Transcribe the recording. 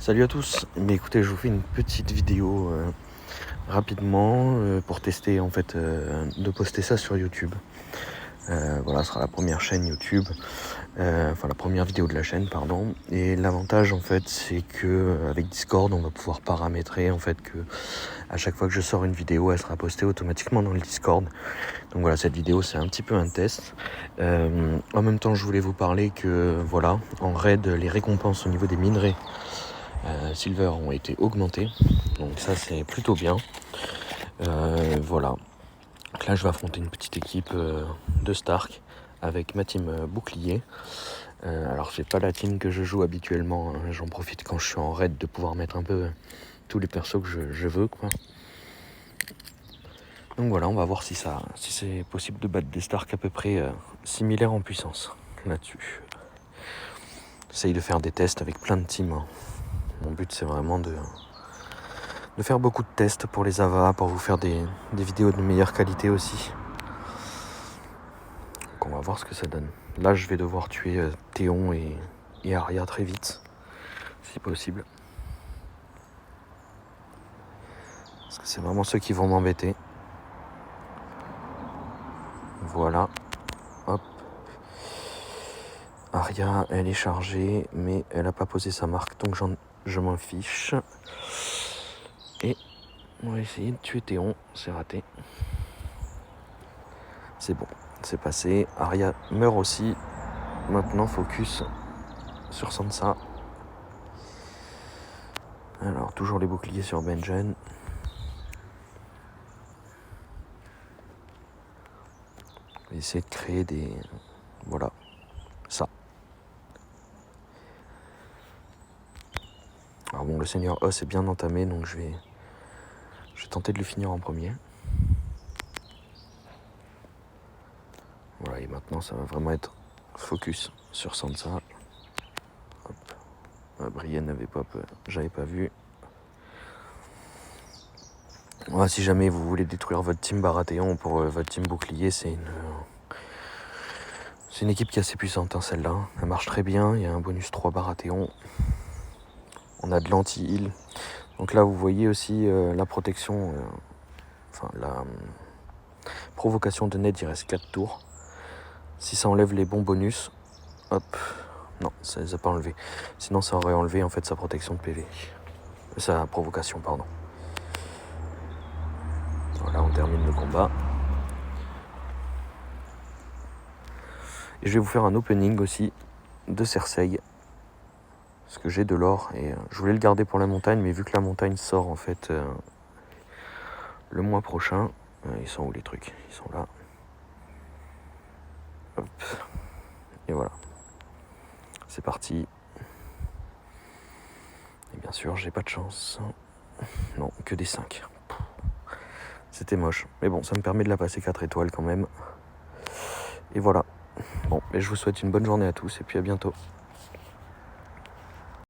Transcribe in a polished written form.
Salut à tous, mais écoutez, je vous fais une petite vidéo rapidement pour tester en fait de poster ça sur YouTube. Voilà, ce sera la première chaîne YouTube, enfin la première vidéo de la chaîne, pardon. Et l'avantage en fait, c'est que avec Discord, on va pouvoir paramétrer en fait que à chaque fois que je sors une vidéo, elle sera postée automatiquement dans le Discord. Donc voilà, cette vidéo c'est un petit peu un test. En même temps, je voulais vous parler que voilà, en raid, les récompenses au niveau des minerais Silver ont été augmentées, donc ça c'est plutôt bien. Voilà, donc là je vais affronter une petite équipe de Stark avec ma team bouclier. Alors c'est pas la team que je joue habituellement, hein. J'en profite quand je suis en raid de pouvoir mettre un peu tous les persos que je veux quoi. Donc voilà, on va voir si c'est possible de battre des Stark à peu près similaires en puissance là-dessus. J'essaye de faire des tests avec plein de teams, hein. Mon but c'est vraiment de faire beaucoup de tests pour les AVA, pour vous faire des vidéos de meilleure qualité aussi. Donc on va voir ce que ça donne. Là je vais devoir tuer Théon et Arya très vite, si possible. Parce que c'est vraiment ceux qui vont m'embêter. Voilà. Hop. Arya, elle est chargée, mais elle n'a pas posé sa marque, donc je m'en fiche. Et on va essayer de tuer Théon, c'est raté. C'est bon, c'est passé. Arya meurt aussi. Maintenant, focus sur Sansa. Alors, toujours les boucliers sur Benjen. On va essayer de créer des... Voilà, ça. Alors bon, le Seigneur Os est bien entamé, donc je vais tenter de le finir en premier. Voilà, et maintenant, ça va vraiment être focus sur Sansa. Hop. Brienne n'avait pas... J'avais pas vu. Voilà, si jamais vous voulez détruire votre team Baratheon pour votre team bouclier, c'est une équipe qui est assez puissante, hein, celle-là. Elle marche très bien, il y a un bonus 3 Baratheon. On a de l'anti-heal. Donc là, vous voyez aussi la protection, enfin la provocation de Ned, il reste 4 tours. Si ça enlève les bons bonus, hop, non, ça les a pas enlevés. Sinon, ça aurait enlevé en fait sa protection de PV. Sa provocation, pardon. Voilà, on termine le combat. Et je vais vous faire un opening aussi de Cersei. Parce que j'ai de l'or et je voulais le garder pour la montagne, mais vu que la montagne sort en fait le mois prochain, ils sont où les trucs? Ils sont là. Hop. Et voilà. C'est parti. Et bien sûr, j'ai pas de chance. Non, que des 5. C'était moche. Mais bon, ça me permet de la passer 4 étoiles quand même. Et voilà. Bon, et je vous souhaite une bonne journée à tous et puis à bientôt.